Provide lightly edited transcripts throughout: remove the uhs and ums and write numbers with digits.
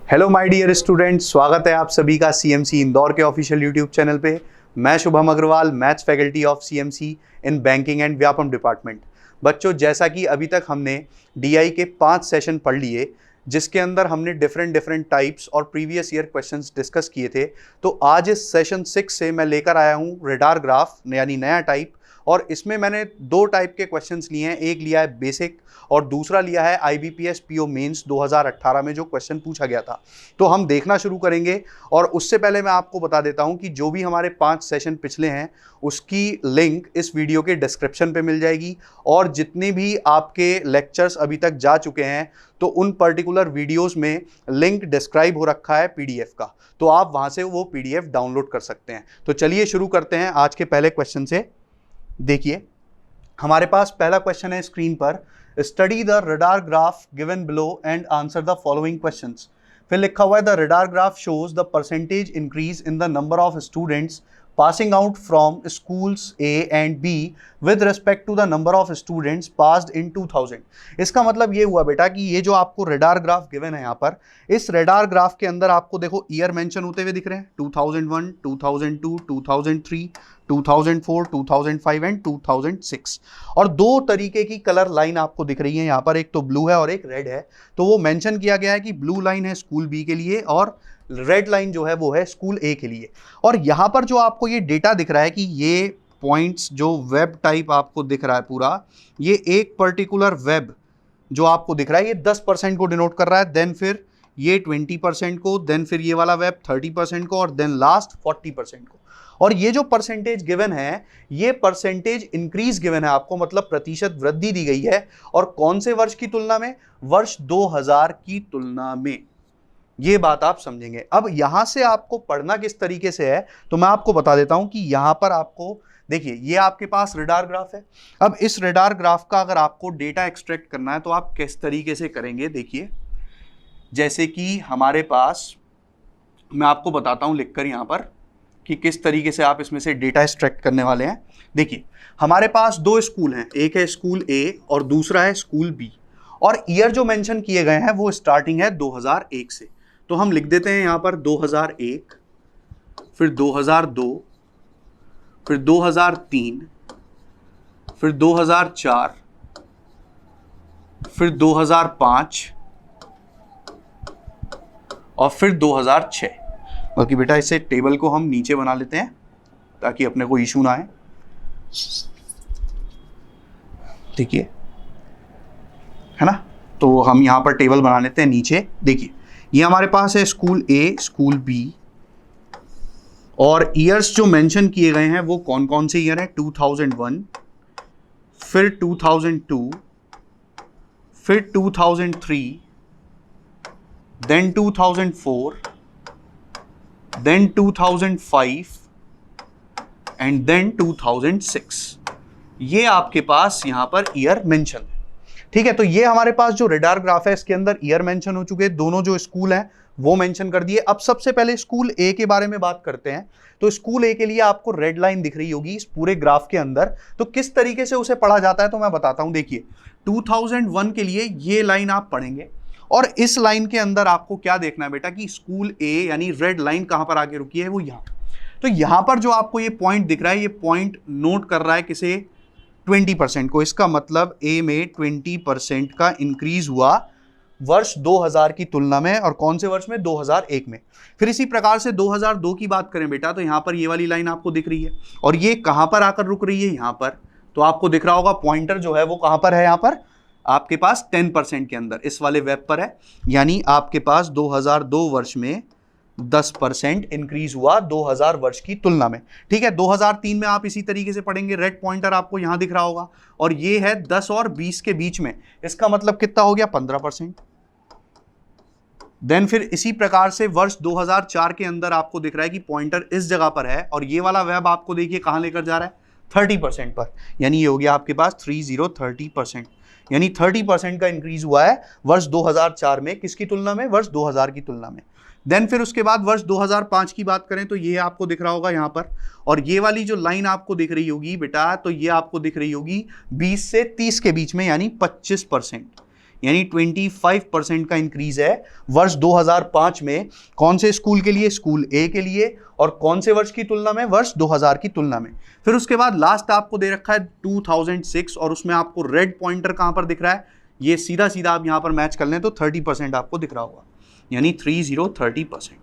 Hello my dear student, स्वागत है आप सभी का सीएमसी इंदौर के ऑफिशियल यूट्यूब चैनल पे। मैं Shubham Agrawal, maths faculty of CMC in banking and Vyapam department. बच्चों, जैसा कि अभी तक हमने डीआई के 5 सेशन पढ़ लिए, जिसके अंदर हमने डिफरेंट टाइप्स और प्रीवियस ईयर क्वेश्चंस डिस्कस किए थे, तो आज इस सेशन 6 से मैं लेकर आया हूँ रेडार ग्राफ, यानी नया टाइप। और इसमें मैंने 2 टाइप के क्वेश्चंस लिए हैं, एक लिया है बेसिक और दूसरा लिया है आईबीपीएस पीओ मेंस 2018 में जो क्वेश्चन पूछा गया था। तो हम देखना शुरू करेंगे, और उससे पहले मैं आपको बता देता हूं कि जो भी हमारे 5 सेशन पिछले हैं उसकी लिंक इस वीडियो के डिस्क्रिप्शन पे मिल जाएगी, और जितने भी आपके लेक्चर्स अभी तक जा चुके हैं तो उन पर्टिकुलर वीडियोस में लिंक डिस्क्राइब हो रखा है पीडीएफ का, तो आप वहां से वो पीडीएफ डाउनलोड कर सकते हैं। तो चलिए शुरू करते हैं आज के पहले क्वेश्चन से। देखिए, हमारे पास पहला क्वेश्चन है स्क्रीन पर, study the radar graph given below and answer the following questions. फिर लिखा हुआ है the radar graph shows the percentage increase in the number of students passing out from schools A and B with respect to the number of students passed in 2000। इसका मतलब ये हुआ बेटा कि ये जो आपको रेडार ग्राफ गिवन है यहाँ पर, इस रेडार ग्राफ के अंदर आपको देखो ईयर मेंशन होते हुए दिख रहे हैं, 2001, 2002, 2003, 2004, 2005 एंड 2006। और 2 तरीके की कलर लाइन आपको दिख रही है यहाँ पर, एक तो ब्लू है और एक रेड है। तो वो मेंशन किया गया है कि ब्लू लाइन है स्कूल बी के लिए और रेड लाइन जो है वो है स्कूल ए के लिए। और यहाँ पर जो आपको ये डेटा दिख रहा है कि ये पॉइंट्स जो वेब टाइप आपको दिख रहा है पूरा, ये एक पर्टिकुलर वेब जो आपको दिख रहा है ये 10% को डिनोट कर रहा है, देन फिर ये 20% को, देन फिर ये वाला वेब 30% को, और देन लास्ट 40% को। और ये जो परसेंटेज गिवन है, ये परसेंटेज इंक्रीज गिवन है आपको, मतलब प्रतिशत वृद्धि दी गई है। और कौन से वर्ष की तुलना में? वर्ष 2000 की तुलना में। ये बात आप समझेंगे। अब यहां से आपको पढ़ना किस तरीके से है तो मैं आपको बता देता हूं कि यहां पर आपको देखिए, ये आपके पास रेडार ग्राफ है। अब इस रेडार ग्राफ का अगर आपको डेटा एक्सट्रैक्ट करना है तो आप किस तरीके से करेंगे, देखिए जैसे कि हमारे पास, मैं आपको बताता हूं लिखकर यहां पर कि किस तरीके से आप इसमें से डेटा एक्सट्रैक्ट करने वाले हैं। देखिए, हमारे पास 2 स्कूल हैं, एक है स्कूल ए और दूसरा है स्कूल बी, और ईयर जो मेंशन किए गए हैं वो स्टार्टिंग है 2001 से। तो हम लिख देते हैं यहां पर 2001, फिर 2002, फिर 2003, फिर 2004, फिर 2005 और फिर 2006। बाकी बेटा इसे टेबल को हम नीचे बना लेते हैं ताकि अपने को इशू ना आए। देखिए, है ना, तो हम यहां पर टेबल बना लेते हैं नीचे। देखिए, ये हमारे पास है स्कूल ए, स्कूल बी, और ईयर्स जो मेंशन किए गए हैं वो कौन कौन से ईयर हैं? 2001, फिर 2002, फिर 2003, देन 2004, देन 2005 एंड देन 2006। ये आपके पास यहां पर ईयर मेंशन है। ठीक है, तो ये हमारे पास जो रेडार ग्राफ है इसके अंदर ईयर मेंशन हो चुके हैं, दोनों जो स्कूल हैं वो मेंशन कर दिए। अब सबसे पहले स्कूल ए के बारे में बात करते हैं। तो स्कूल ए के लिए आपको रेड लाइन दिख रही होगी इस पूरे ग्राफ के अंदर। तो किस तरीके से उसे पढ़ा जाता है तो मैं बताता हूं। देखिए, 2001 के लिए ये लाइन आप पढ़ेंगे, और इस लाइन के अंदर आपको क्या देखना है बेटा कि स्कूल ए यानी रेड लाइन कहां पर आके रुकी है, वो यहां। तो यहां पर जो आपको ये पॉइंट दिख रहा है, ये पॉइंट नोट कर रहा है किसे? 20% को। इसका मतलब ए में 20% का इंक्रीज हुआ वर्ष 2000 की तुलना में, और कौन से वर्ष में? 2001 में। फिर इसी प्रकार से 2002 की बात करें बेटा, तो यहां पर ये वाली लाइन आपको दिख रही है, और ये कहां पर आकर रुक रही है? यहां पर। तो आपको दिख रहा होगा पॉइंटर जो है वो कहां पर है? यहां पर आपके पास 10% के अंदर इस वाले वेब पर है, यानी आपके पास 2002 वर्ष में 10% इंक्रीज हुआ 2000 वर्ष की तुलना में। ठीक है, 2003 में आप इसी तरीके से पढ़ेंगे, रेड पॉइंटर आपको यहां दिख रहा होगा, और ये है 10 और 20 के बीच में। इसका मतलब कितना हो गया? 15%। देन फिर इसी प्रकार से वर्ष 2004 के अंदर आपको दिख रहा है कि पॉइंटर इस जगह पर है, और ये वाला वेब आपको देखिए कहां लेकर जा रहा है? 30% पर, यानी ये हो गया आपके पास 30%, यानी 30% का इंक्रीज हुआ है वर्ष 2004 में। किसकी तुलना में? वर्ष 2000 की तुलना में। देन फिर उसके बाद वर्ष 2005 की बात करें तो ये आपको दिख रहा होगा यहाँ पर, और ये वाली जो लाइन आपको दिख रही होगी बेटा, तो ये आपको दिख रही होगी 20 से 30 के बीच में, यानी 25%। यानी 25% का इंक्रीज है वर्ष 2005 में। कौन से स्कूल के लिए? स्कूल ए के लिए। और कौन से वर्ष की तुलना में? वर्ष 2000 की तुलना में। फिर उसके बाद लास्ट आपको दे रखा है 2006 और उसमें आपको रेड पॉइंटर कहां पर दिख रहा है? ये सीधा सीधा आप यहां पर मैच कर लें तो 30% आपको दिख रहा होगा, यानी 30%।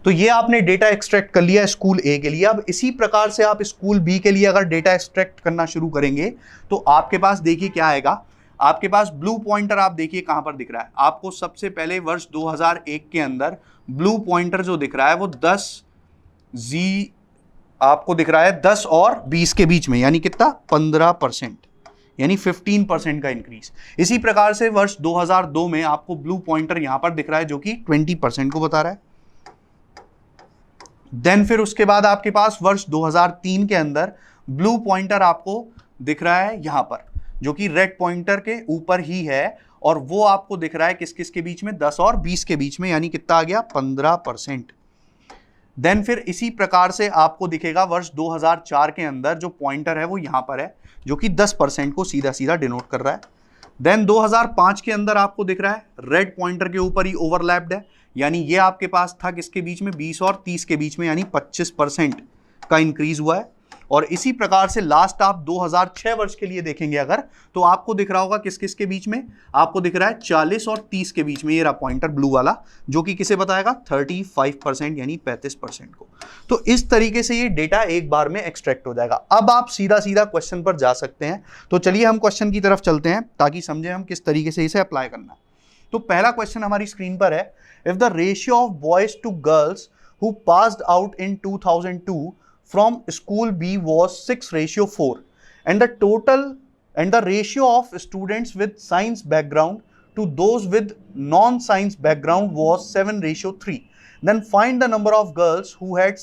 तो ये आपने डेटा एक्सट्रैक्ट कर लिया स्कूल ए के लिए। अब इसी प्रकार से आप स्कूल बी के लिए अगर डेटा एक्सट्रैक्ट करना शुरू करेंगे तो आपके पास देखिए क्या आएगा। आपके पास ब्लू पॉइंटर आप देखिए कहां पर दिख रहा है आपको। सबसे पहले वर्ष 2001 के अंदर ब्लू पॉइंटर जो दिख रहा है वो 10 जी आपको दिख रहा है 10 और 20 के बीच में, यानी कितना? 15%, यानी 15% का इंक्रीज। इसी प्रकार से वर्ष 2002 में आपको ब्लू पॉइंटर यहां पर दिख रहा है जो कि 20% को बता रहा है। देन फिर उसके बाद आपके पास वर्ष 2003 के अंदर ब्लू पॉइंटर आपको दिख रहा है यहां पर, जो कि रेड पॉइंटर के ऊपर ही है, और वो आपको दिख रहा है किस किस के बीच में? 10 और 20 के बीच में, यानी कितना आ गया? 15%। देन फिर इसी प्रकार से आपको दिखेगा वर्ष 2004 के अंदर जो पॉइंटर है वो यहां पर है, जो कि 10% को सीधा सीधा डिनोट कर रहा है। देन 2005 के अंदर आपको दिख रहा है रेड पॉइंटर के ऊपर ही ओवरलैप्ड है, यानी ये आपके पास था किसके बीच में? 20 और 30 के बीच में, यानी 25% का इंक्रीज हुआ है। और इसी प्रकार से लास्ट आप 2006 वर्ष के लिए देखेंगे अगर, तो आपको दिख रहा होगा किस किस के बीच में? आपको दिख रहा है 40 और 30 के बीच में, ये रहा पॉइंटर ब्लू वाला, जो कि किसे बताएगा? 35%, यानी 35% को। तो इस तरीके से ये डेटा एक बार में एक्सट्रैक्ट हो जाएगा। अब आप सीधा सीधा क्वेश्चन पर जा सकते हैं। तो चलिए हम क्वेश्चन की तरफ चलते हैं ताकि समझे हम किस तरीके से इसे अप्लाई करना है। तो पहला क्वेश्चन हमारी स्क्रीन पर है, if the ratio of boys to girls who passed out in 2002 from school B was 6:4 and the ratio of students with science background to those with non-science background was 7:3. Then find the number of girls who had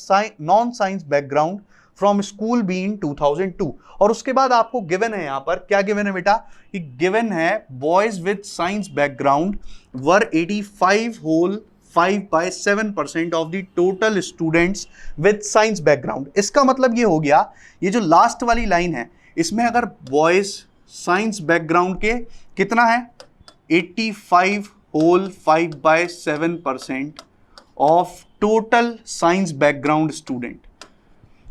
non-science background from school B in 2002. और उसके बाद आपको given है, यहां पर क्या given है बेटा? कि गिवन है boys with science background were 85.5% of the total students with science background। इसका मतलब ये हो गया, ये जो लास्ट वाली लाइन है इसमें अगर बॉयज साइंस बैकग्राउंड के कितना है? 85.5% of total science background student.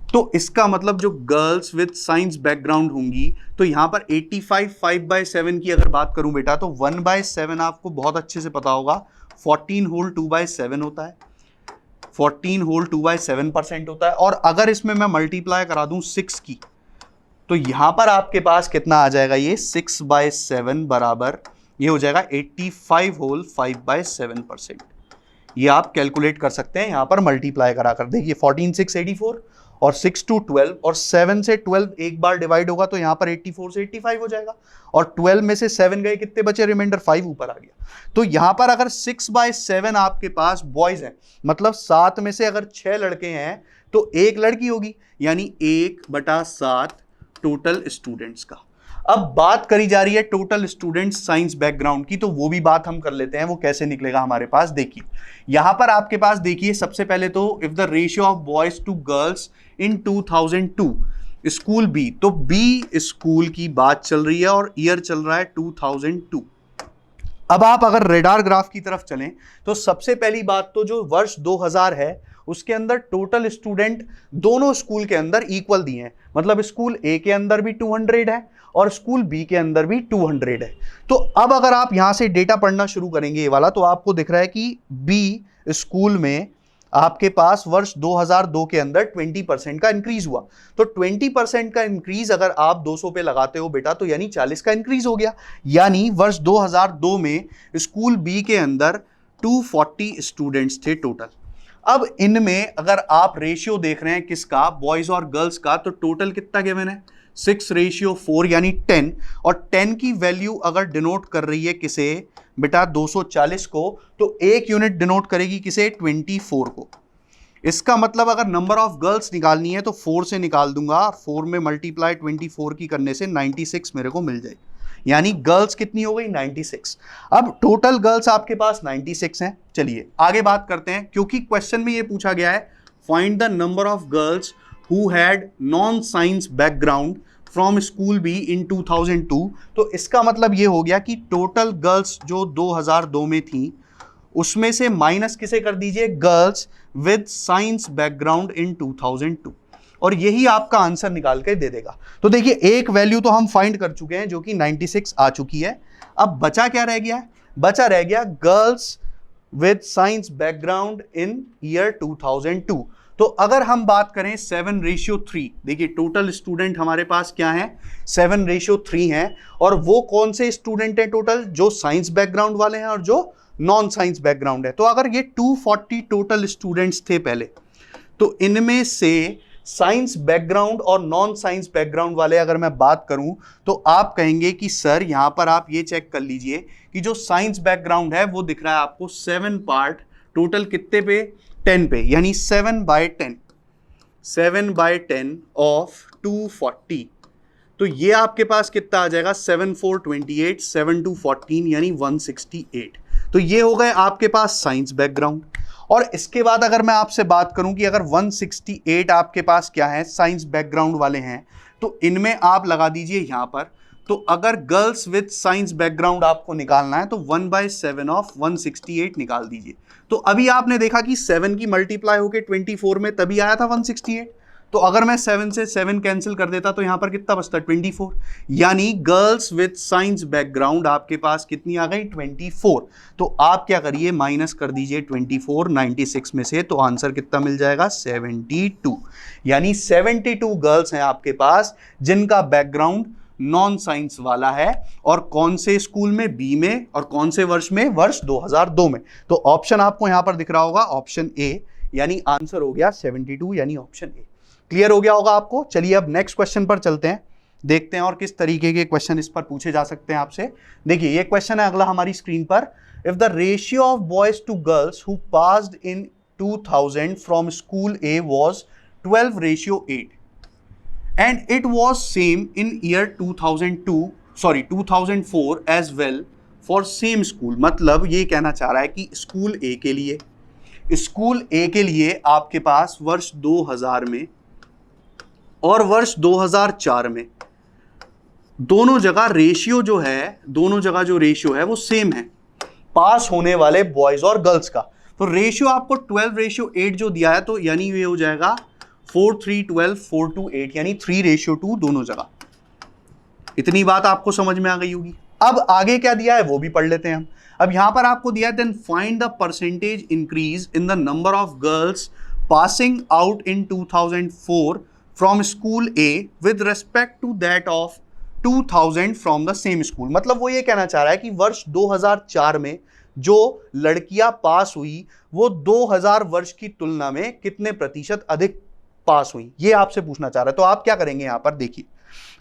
तो इसका मतलब जो गर्ल्स विद साइंस बैकग्राउंड होंगी, तो यहां पर 85/5/7 की अगर बात करूं बेटा, तो 1/7 आपको बहुत अच्छे से पता होगा 14 होल 2/7 होता है। 14 होल 2/7% होता है। और अगर इसमें मैं मल्टीप्लाई करा दूं 6 की, तो यहां पर आपके पास कितना आ जाएगा? ये 6/7 बराबर ये हो जाएगा 85 होल 5/7%। ये आप कैलकुलेट कर सकते हैं यहां पर मल्टीप्लाई करा कर। देखिए 14 6 84 और 6 to 12 और 7 से 12 एक बार डिवाइड होगा तो यहां पर 84 से 85 हो जाएगा, और 12 में से 7 गए, कितने बचे? रिमाइंडर 5 ऊपर आ गया। तो यहां पर अगर 6/7 आपके पास बॉयज हैं, मतलब 7 में से अगर 6 लड़के हैं तो एक लड़की होगी, यानी 1/7 टोटल स्टूडेंट्स का। अब बात करी जा रही है टोटल स्टूडेंट्स साइंस बैकग्राउंड की, तो वो भी बात हम कर लेते हैं। वो कैसे निकलेगा हमारे पास? देखिए यहां पर आपके पास देखिए सबसे पहले तो if the ratio of boys to girls in 2002 school B, तो बी स्कूल की बात चल रही है और ईयर चल रहा है 2002। अब आप अगर रेडार ग्राफ की तरफ चलें तो सबसे पहली बात तो जो वर्ष 2000 है उसके अंदर टोटल स्टूडेंट दोनों स्कूल के अंदर इक्वल दिए हैं, मतलब स्कूल ए के अंदर भी 200 है और स्कूल बी के अंदर भी 200 है। तो अब अगर आप यहां से डेटा पढ़ना शुरू करेंगे ये वाला, तो आपको दिख रहा है कि बी स्कूल में आपके पास वर्ष 2002 के अंदर 20% का इंक्रीज हुआ। तो 20% का इंक्रीज अगर आप 200 पे लगाते हो बेटा, तो यानी 40 का इंक्रीज हो गया। यानी वर्ष 2002 में स्कूल बी के अंदर 240 स्टूडेंट्स थे टोटल। अब इनमें अगर आप रेशियो देख रहे हैं किसका? बॉयज और गर्ल्स का, तो टोटल कितना गिवन है? 6:4 यानी 10, और 10 की वैल्यू अगर डिनोट कर रही है किसे बेटा? 240 को, तो एक यूनिट डिनोट करेगी किसे? 24 को। इसका मतलब अगर नंबर ऑफ गर्ल्स निकालनी है तो 4 से निकाल दूंगा, 4 में मल्टीप्लाई 24 की करने से 96 मेरे को मिल जाएगी। यानी गर्ल्स कितनी हो गई? 96। अब टोटल गर्ल्स आपके पास 96 हैं। चलिए आगे बात करते हैं, क्योंकि क्वेश्चन में ये पूछा गया है find the number of girls who had non science background from school B इन 2002। तो इसका मतलब ये हो गया कि टोटल गर्ल्स जो 2002 में थी उसमें से माइनस किसे कर दीजिए, गर्ल्स विद साइंस बैकग्राउंड इन 2002, और यही आपका आंसर निकाल के दे देगा। तो देखिए एक वैल्यू तो हम फाइंड कर चुके हैं जो कि 96 आ चुकी है। अब बचा क्या रह गया है, बचा रह गया girls with science background in year 2002। तो अगर हम बात करें 7:3, देखिए टोटल स्टूडेंट हमारे पास क्या है, 7:3 है, और वो कौन से स्टूडेंट हैं टोटल, जो साइंस बैकग्राउंड वाले हैं और जो नॉन साइंस बैकग्राउंड है। तो अगर ये 240 टोटल स्टूडेंट्स थे पहले, तो इनमें से साइंस बैकग्राउंड और नॉन साइंस बैकग्राउंड वाले अगर मैं बात करूं तो आप कहेंगे कि सर यहां पर आप ये चेक कर लीजिए कि जो साइंस बैकग्राउंड है वो दिख रहा है आपको 7 पार्ट, टोटल कितने पे, 10 पे, यानी 7/10 ऑफ 240। तो ये आपके पास कितना आ जाएगा, 7 4 28, 7 2 14, यानी 168। तो ये हो गए आपके पास साइंस बैकग्राउंड। और इसके बाद अगर मैं आपसे बात करूं कि अगर 168 आपके पास क्या है, साइंस बैकग्राउंड वाले हैं, तो इनमें आप लगा दीजिए यहां पर। तो अगर गर्ल्स विद साइंस बैकग्राउंड आपको निकालना है तो 1/7 ऑफ 168 निकाल दीजिए। तो अभी आपने देखा कि 7 की मल्टीप्लाई होके 24 में तभी आया था 168। तो अगर मैं 7 से 7 कैंसिल कर देता तो यहां पर कितना बचता, 24, यानी गर्ल्स विद साइंस बैकग्राउंड आपके पास कितनी आ गई, 24। तो आप क्या करिए, माइनस कर दीजिए 24 96 में से, तो आंसर कितना मिल जाएगा, 72। यानी 72 गर्ल्स हैं आपके पास जिनका बैकग्राउंड नॉन साइंस वाला है, और कौन से स्कूल में, बी में, और कौन से वर्ष में, वर्ष 2002 में। तो ऑप्शन आपको यहां पर दिख रहा होगा, ऑप्शन ए, यानी आंसर हो गया 72, यानी ऑप्शन ए। क्लियर हो गया होगा आपको। चलिए अब नेक्स्ट क्वेश्चन पर चलते हैं, देखते हैं और किस तरीके के क्वेश्चन इस पर पूछे जा सकते हैं आपसे। देखिए ये क्वेश्चन है अगला हमारी स्क्रीन पर। If the ratio of boys to girls who passed in 2000 from school A was 12:8 and it was same in year 2004 as well for same school। मतलब ये कहना चाह रहा है कि स्कूल ए के लिए आपके पास वर्ष 2000 में और वर्ष 2004 में दोनों जगह रेशियो जो है, दोनों जगह जो रेशियो है वो सेम है पास होने वाले बॉयज और गर्ल्स का। तो रेशियो आपको 12:8 जो दिया है, तो यानी ये हो जाएगा 4 3 12 4 2 8, यानी 3:2 दोनों जगह। इतनी बात आपको समझ में आ गई होगी। अब आगे क्या दिया है वो भी पढ़ लेते हैं हम। अब यहां पर आपको दिया है, then find the percentage increase in the number of girls passing out in 2004 from school A with respect to that of 2000 from the same school. मतलब वो ये कहना चाह रहा है कि वर्ष 2004 में जो लड़कियां पास हुई वो 2000 वर्ष की तुलना में कितने प्रतिशत अधिक पास हुई, ये आपसे पूछना चाह रहा है। तो आप क्या करेंगे, यहां पर देखिए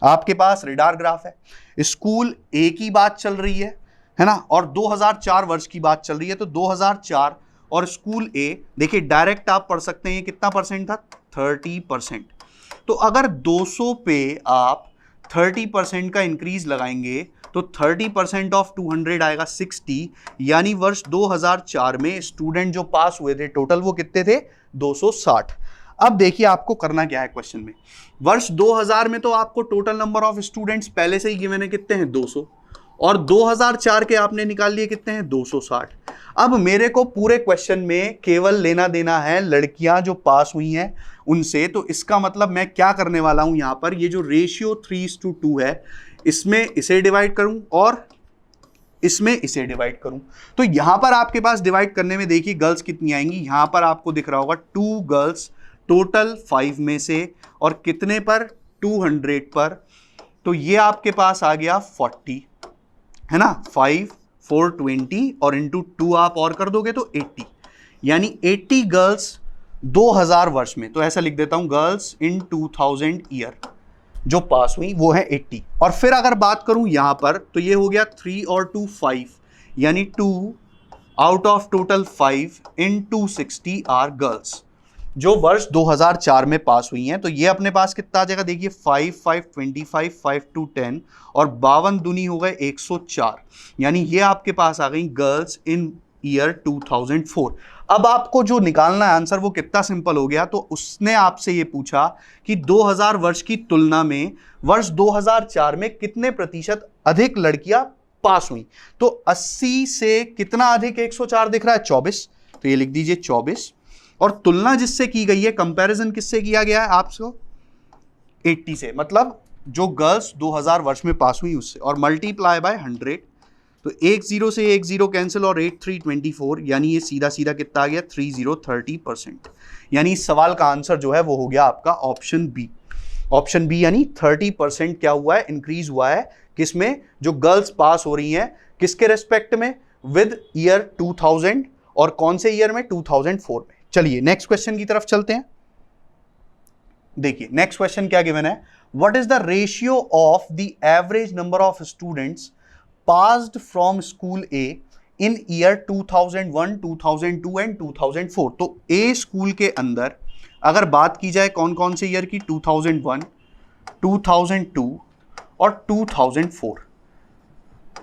आपके पास रेडार ग्राफ है, स्कूल ए की बात चल रही है ना, और 2004 वर्ष की बात चल रही है। तो 2004 और स्कूल ए, देखिए डायरेक्ट आप पढ़ सकते हैं कितना परसेंट था, 30%। तो अगर 200 पे आप 30% का इंक्रीज लगाएंगे तो 30% ऑफ 200 आएगा 60, यानी वर्ष 2004 में स्टूडेंट जो पास हुए थे टोटल वो कितने थे, 260। अब देखिए आपको करना क्या है क्वेश्चन में। वर्ष 2000 में तो आपको टोटल नंबर ऑफ स्टूडेंट्स पहले से ही गिवन है कितने हैं, 200, और 2004 के आपने निकाल लिए कितने हैं, 260। अब मेरे को पूरे क्वेश्चन में केवल लेना देना है लड़कियां जो पास हुई हैं उनसे। तो इसका मतलब मैं क्या करने वाला हूं, यहां पर ये जो रेशियो 3:2 है इसमें इसे डिवाइड करूं और इसमें इसे डिवाइड करूं। तो यहां पर आपके पास डिवाइड करने में देखिए गर्ल्स कितनी आएंगी, यहां पर आपको दिख रहा होगा 2 गर्ल्स टोटल 5 में से, और कितने पर, 200 पर। तो ये आपके पास आ गया 40, है ना, 5 4 20 और इंटू 2 आप और कर दोगे तो 80, यानी 80 गर्ल्स 2000 वर्ष में। तो ऐसा लिख देता हूं, गर्ल्स इन 2000 ईयर जो पास हुई वो है 80। और फिर अगर बात करूं यहां पर तो ये हो गया 3 और 2 5, यानी 2 out of total 5 in 260 are girls जो वर्ष 2004 में पास हुई हैं। तो ये अपने पास कितना आ जाएगा, देखिए 5 5 25 5 2 10 और 52 दूनी हो गए 104, यानी ये आपके पास आ गई गर्ल्स इन ईयर 2004। अब आपको जो निकालना है आंसर वो कितना सिंपल हो गया, तो उसने आपसे ये पूछा कि 2000 वर्ष की तुलना में वर्ष 2004 में कितने प्रतिशत अधिक लड़कियां पास हुई। तो 80 से कितना अधिक 104 दिख रहा है, 24, तो ये लिख दीजिए 24। और तुलना जिससे की गई है, कंपैरिजन किससे किया गया है आपको, 80 से, मतलब जो गर्ल्स 2000 वर्ष में पास हुई उससे, और मल्टीप्लाई बाय 100, तो 10 से 10 कैंसिल और 8 3 24, यानी ये सीधा सीधा कितना आ गया 30 30%। यानी इस सवाल का आंसर जो है वो हो गया आपका ऑप्शन बी। ऑप्शन बी यानी 30% क्या हुआ है, इंक्रीज हुआ है किसमें, जो गर्ल्स पास हो रही हैं किसके रेस्पेक्ट में, विद ईयर 2000, और कौन से ईयर में, 2004 में। चलिए नेक्स्ट क्वेश्चन की तरफ चलते हैं। देखिए नेक्स्ट क्वेश्चन क्या गिवन है, what is the ratio of the average number of students passed from school A in year 2001, 2002 and 2004। तो ए स्कूल के अंदर अगर बात की जाए कौन कौन से ईयर की, 2001, 2002 और 2004,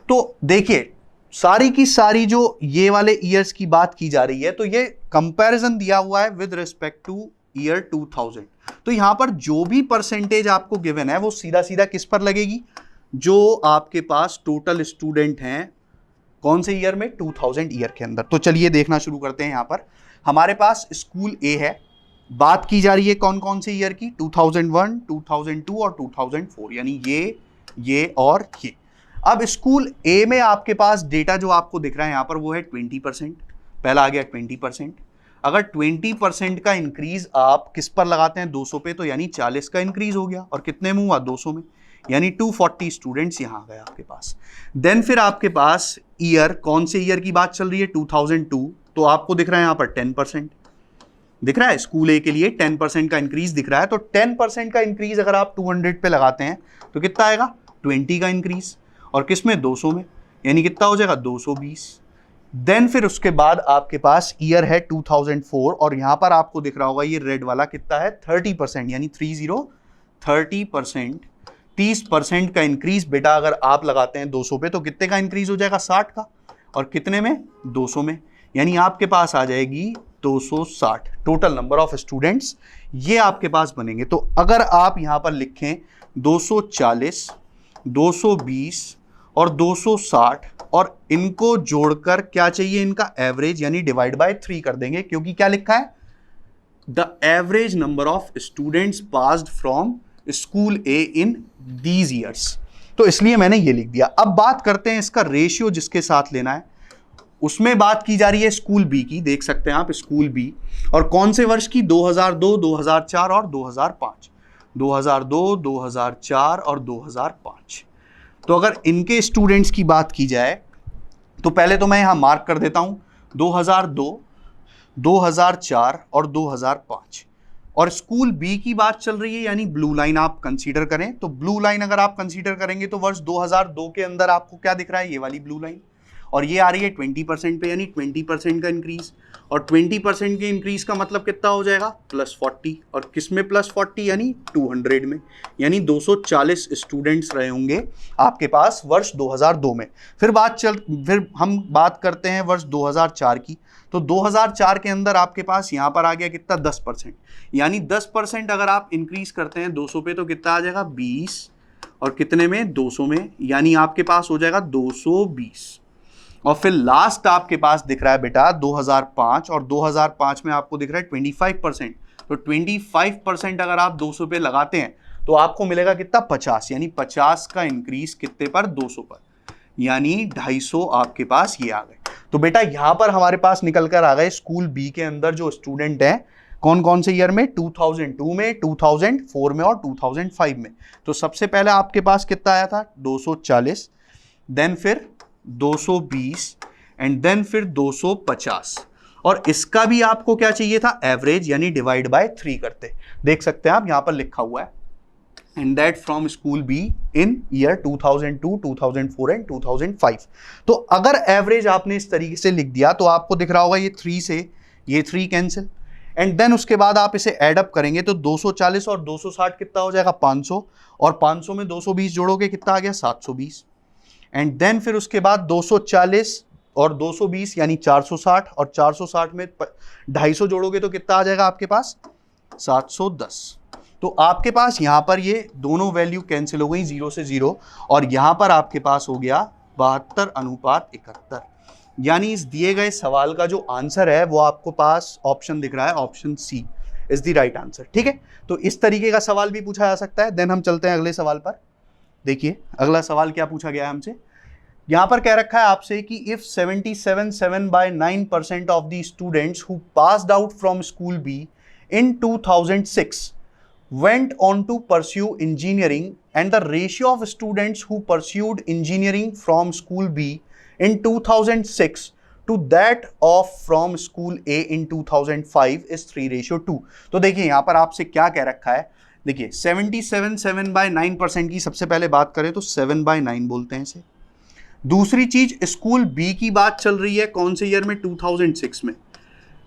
तो देखिए सारी की सारी जो ये वाले ईयर्स की बात की जा रही है, तो ये कंपैरिजन दिया हुआ है विद रिस्पेक्ट टू ईयर 2000। तो यहां पर जो भी परसेंटेज आपको गिवन है वो सीधा सीधा किस पर लगेगी, जो आपके पास टोटल स्टूडेंट हैं कौन से ईयर में, 2000 ईयर के अंदर। तो चलिए देखना शुरू करते हैं। यहां पर हमारे पास स्कूल ए है, बात की जा रही है कौन कौन से ईयर की, 2001, 2002 और 2004, यानी ये और ये। अब स्कूल ए में आपके पास डेटा जो आपको दिख रहा है यहां पर वो है 20%, पहला आ गया 20%। अगर 20% का इंक्रीज आप किस पर लगाते हैं, 200 पे, तो यानी 40 का इंक्रीज हो गया, और कितने में हुआ, 200 में, यानी 240 स्टूडेंट्स यहां आ गए आपके पास। देन फिर आपके पास ईयर, कौन से ईयर की बात चल रही है, 2002, तो आपको दिख रहा है यहां पर 10% दिख रहा है, स्कूल ए के लिए 10% का इंक्रीज दिख रहा है। तो 10% का इंक्रीज अगर आप 200 पे लगाते हैं तो कितना आएगा, 20 का इंक्रीज, और किसमें, 200 में, यानी कितना हो जाएगा, 220। देन फिर उसके बाद आपके पास ईयर है 2004, और यहां पर आपको दिख रहा होगा ये रेड वाला कितना है, 30%, यानी 30% 30% का इंक्रीज बेटा अगर आप लगाते हैं 200 पे तो कितने का इंक्रीज हो जाएगा, 60 का, और कितने में, 200 में, यानी आपके पास आ जाएगी 260 टोटल नंबर ऑफ स्टूडेंट्स ये आपके पास बनेंगे। तो अगर आप यहां पर लिखें 240, 220 और 260, और इनको जोड़कर क्या चाहिए, इनका एवरेज, यानी डिवाइड बाय 3 कर देंगे, क्योंकि क्या लिखा है, the average number of students passed from school A in these years, तो इसलिए मैंने ये लिख दिया। अब बात करते हैं इसका रेशियो जिसके साथ लेना है, उसमें बात की जा रही है स्कूल बी की, देख सकते हैं आप स्कूल बी, और कौन से वर्ष की, 2002, 2004 और 2005, 2002, 2004 और 2005। तो अगर इनके स्टूडेंट्स की बात की जाए तो पहले तो मैं यहां मार्क कर देता हूं 2002, 2004 और 2005, और स्कूल बी की बात चल रही है, यानी ब्लू लाइन आप कंसीडर करें, तो ब्लू लाइन अगर आप कंसीडर करेंगे तो वर्ष 2002 के अंदर आपको क्या दिख रहा है, ये वाली ब्लू लाइन, और ये आ रही है 20% पे, यानी 20% का इंक्रीज, और 20% के इंक्रीज का मतलब कितना हो जाएगा, +40, और किस में +40, यानी 200 में, यानी 240 स्टूडेंट्स रहे होंगे आपके पास वर्ष 2002 में। फिर हम बात करते हैं वर्ष 2004 की, तो 2004 के अंदर आपके पास यहाँ पर आ गया कितना, 10%, यानी 10% अगर आप इंक्रीज करते हैं 200 पे तो कितना आ जाएगा, 20, और कितने में, 200 में, यानी आपके पास हो जाएगा 220। और फिर लास्ट आपके पास दिख रहा है बेटा 2005, और 2005 में आपको दिख रहा है 25%, तो 25% अगर आप 200 पे लगाते हैं तो आपको मिलेगा कितना, 50, यानी 50 का इंक्रीज कितने पर, 200 पर, यानी 250 आपके पास ये आ गए। तो बेटा यहां पर हमारे पास निकल कर आ गए स्कूल बी के अंदर जो स्टूडेंट हैं कौन कौन से ईयर में, 2002 में, 2004 में और 2005 में। तो सबसे पहले आपके पास कितना आया था, 240, देन फिर 220 एंड देन फिर 250, और इसका भी आपको क्या चाहिए था, एवरेज, यानी डिवाइड बाय 3 करते, देख सकते हैं आप यहां पर लिखा हुआ है, and that from school B in year 2002, 2004 and 2005। तो अगर एवरेज आपने इस तरीके से लिख दिया तो आपको दिख रहा होगा ये 3 से ये 3 कैंसिल, एंड देन उसके बाद आप इसे एड अप करेंगे तो 240 और 260 कितना हो जाएगा, 500, और 500 में 220 जोड़ोगे कितना आ गया, 720, एंड देन फिर उसके बाद 240 और 220 यानी 460, और 460 में 250 जोड़ोगे तो कितना आ जाएगा आपके पास 710। तो आपके पास यहां पर ये दोनों वैल्यू कैंसिल हो गई 0 से 0, और यहां पर आपके पास हो गया 72:71। यानी इस दिए गए सवाल का जो आंसर है वो आपको पास ऑप्शन दिख रहा है, option C is the right answer. ठीक है, तो इस तरीके का सवाल भी पूछा जा सकता है। देन हम चलते हैं अगले सवाल पर। देखिए अगला सवाल क्या पूछा गया है हमसे। यहां पर कह रखा है आपसे कि if 77.9% of the students who passed out from school B in 2006 went on to pursue engineering and the ratio of students who pursued engineering from school B in 2006 to that of from school A in 2005 is 3:2। तो देखिए यहां पर आपसे क्या कह रखा है। देखिए 77.9% की सबसे पहले बात करें तो 7/9 बोलते हैं इसे। दूसरी चीज स्कूल बी की बात चल रही है कौन से ईयर में, 2006 में।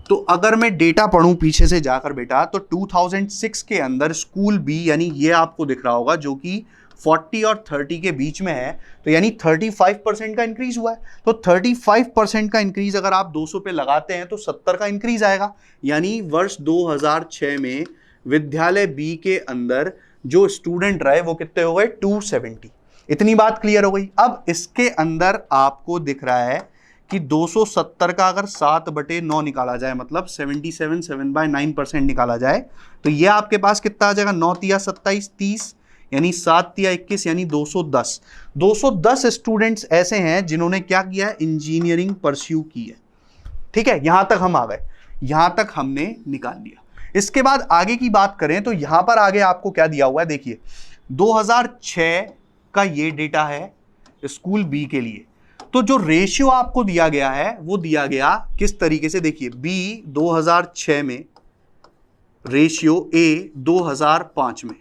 तो अगर मैं डेटा पढ़ूं पीछे से जाकर बेटा, तो 2006 के अंदर स्कूल बी यानी ये आपको दिख रहा होगा जो कि 40 और 30 के बीच में है, तो यानी 35% का इंक्रीज हुआ है। तो 35% का इंक्रीज अगर आप 200 पे लगाते हैं तो 70 का इंक्रीज आएगा। यानी वर्ष 2006 में विद्यालय बी के अंदर जो स्टूडेंट रहे वो कितने हो गए 270। इतनी बात क्लियर हो गई। अब इसके अंदर आपको दिख रहा है कि 270 का अगर 7/9 निकाला जाए, मतलब 7/9% निकाला जाए, तो ये आपके पास कितना आ जाएगा 9 तिया 27 30, यानी 7 तिया 21, यानी 210। 210 स्टूडेंट्स ऐसे हैं जिन्होंने क्या किया है, इंजीनियरिंग परस्यू की है। ठीक है, यहां तक हम आ गए, यहां तक हमने निकाल लिया। इसके बाद आगे की बात करें तो यहां पर आगे आपको क्या दिया हुआ है, देखिए 2006 का ये डेटा है स्कूल बी के लिए। तो जो रेशियो आपको दिया गया है वो दिया गया किस तरीके से, देखिए बी 2006 में, रेशियो ए 2005 में।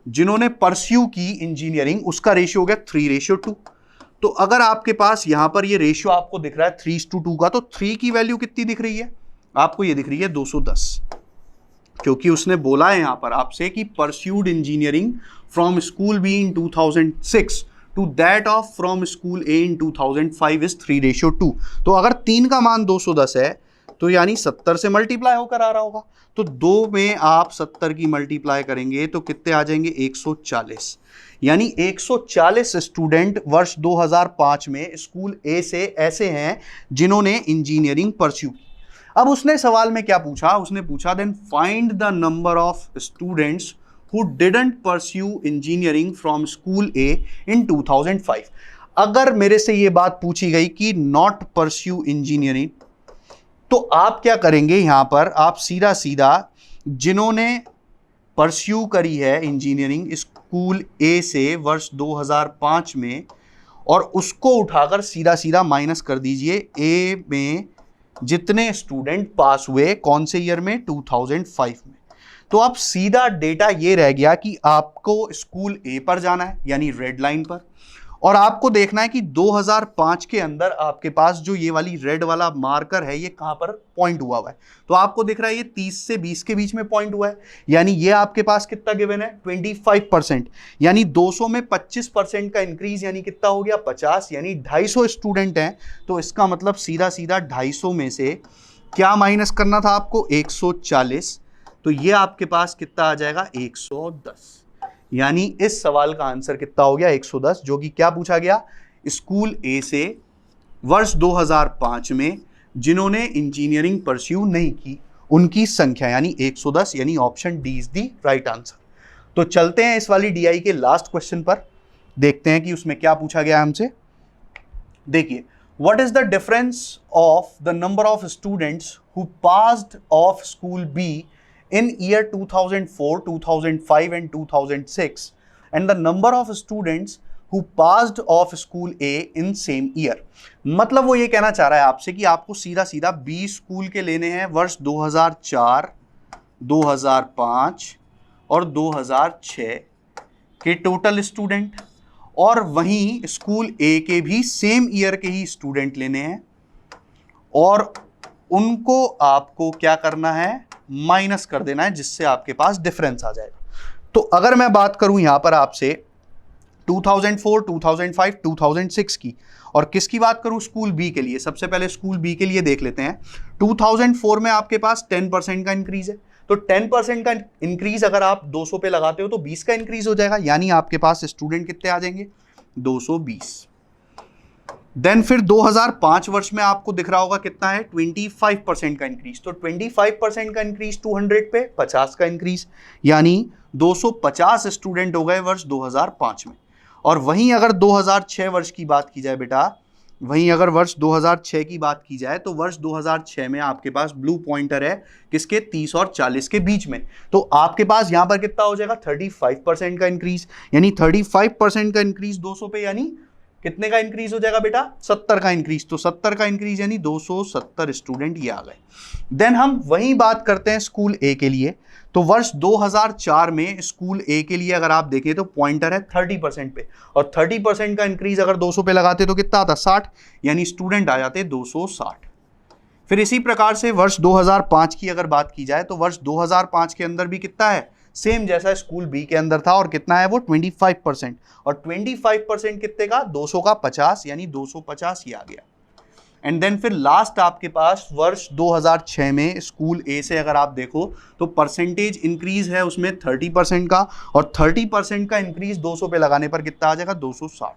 जिन्होंने परस्यू की इंजीनियरिंग उसका रेशियो हो गया 3:2। तो अगर आपके पास यहां पर ये रेशियो आपको दिख रहा है 3:2 का, तो 3 की वैल्यू कितनी दिख रही है आपको, ये दिख रही है 210, क्योंकि उसने बोला है यहां पर आपसे कि pursued engineering from school B in 2006 to that of from school A in 2005 is 3:2। तो अगर 3 का मान 210 है तो यानी 70 से मल्टीप्लाई होकर आ रहा होगा। तो 2 में आप 70 की मल्टीप्लाई करेंगे तो कितने आ जाएंगे 140। यानी 140 स्टूडेंट वर्ष 2005 में स्कूल ए से ऐसे हैं जिन्होंने इंजीनियरिंग परस्यू की। अब उसने सवाल में क्या पूछा, उसने पूछा then find the number of students who didn't pursue engineering from school A in 2005। अगर मेरे से ये बात पूछी गई कि not pursue engineering, तो आप क्या करेंगे, यहां पर आप सीधा सीधा जिन्होंने परस्यू करी है इंजीनियरिंग स्कूल ए से वर्ष 2005 में, और उसको उठाकर सीधा सीधा माइनस कर दीजिए ए में जितने स्टूडेंट पास हुए कौन से ईयर में, 2005 में। तो अब सीधा डेटा ये रह गया कि आपको स्कूल ए पर जाना है यानी रेड लाइन पर, और आपको देखना है कि 2005 के अंदर आपके पास जो ये वाली रेड वाला मार्कर है ये कहां पर पॉइंट हुआ है। तो आपको दिख रहा है ये 30 से 20 के बीच में पॉइंट हुआ है, यानी ये आपके पास कितना गिवन है 25%, यानी 200 में 25% का इंक्रीज, यानी कितना हो गया 50, यानी 250 स्टूडेंट हैं। तो इसका मतलब सीधा सीधा 250 में से क्या माइनस करना था आपको 140, तो ये आपके पास कितना आ जाएगा 110। यानी इस सवाल का आंसर कितना हो गया 110, जो कि क्या पूछा गया, स्कूल ए से वर्ष 2005 में जिन्होंने इंजीनियरिंग परस्यू नहीं की उनकी संख्या यानी 110, यानी option D is the right answer. तो चलते हैं इस वाली डीआई के लास्ट क्वेश्चन पर, देखते हैं कि उसमें क्या पूछा गया हमसे। देखिए what is the difference of the number of students who passed of school B in year 2004, 2005 and 2006 and the number of students who passed off school A in same year। मतलब वो ये कहना चाह रहा है आपसे कि आपको सीधा सीधा बी स्कूल के लेने हैं वर्ष 2004, 2005 और 2006 के टोटल स्टूडेंट, और वहीं स्कूल ए के भी सेम ईयर के ही स्टूडेंट लेने हैं, और उनको आपको क्या करना है, माइनस कर देना है, जिससे आपके पास डिफरेंस आ जाएगा। तो अगर मैं बात करूं यहां पर आपसे 2004, 2005, 2006 की। और किसकी बात करूं? स्कूल बी के लिए। सबसे पहले स्कूल बी के लिए देख लेते हैं। 2004 में आपके पास 10% का इंक्रीज है, तो 10% का इंक्रीज अगर आप 200 पे लगाते हो तो 20 का इंक्रीज हो जाएगा, यानी आपके पास स्टूडेंट कितने आ जाएंगे? 220। देन फिर 2005 वर्ष में आपको दिख रहा होगा कितना है? 25% का इंक्रीज। तो 25% का इंक्रीज 200 पे 50 का इंक्रीज, यानी 250 स्टूडेंट हो गए वर्ष 2005 में। और वहीं अगर 2006 वर्ष की बात की जाए बेटा, वहीं अगर वर्ष 2006 की बात की जाए तो वर्ष 2006 में आपके पास ब्लू पॉइंटर है किसके? 30 और 40 के बीच में। तो आपके पास यहां पर कितना हो जाएगा? 35% का इंक्रीज, यानी 35% का इंक्रीज 200 पे, यानी कितने का इंक्रीज हो जाएगा बेटा? 70 का इंक्रीज। तो 70 का इंक्रीज यानी 270 स्टूडेंट ये आ गए। देन हम वही बात करते हैं स्कूल ए के लिए। तो वर्ष 2004 में स्कूल ए के लिए अगर आप देखें तो पॉइंटर है 30% पे, और 30% का इंक्रीज अगर 200 पे लगाते तो कितना आता? 60, यानी स्टूडेंट आ जाते 260। फिर इसी प्रकार से वर्ष 2005 की अगर बात की जाए तो वर्ष 2005 के अंदर भी कितना है? सेम जैसा स्कूल बी के अंदर था, और कितना है वो? 25%। और 25% कितने का? 200 का 50, यानी 250 ही आ गया। एंड देन फिर लास्ट आपके पास वर्ष 2006 में स्कूल ए से अगर आप देखो तो परसेंटेज इंक्रीज है उसमें 30% का, और 30% का इंक्रीज 200 पे लगाने पर कितना आ जाएगा? 260,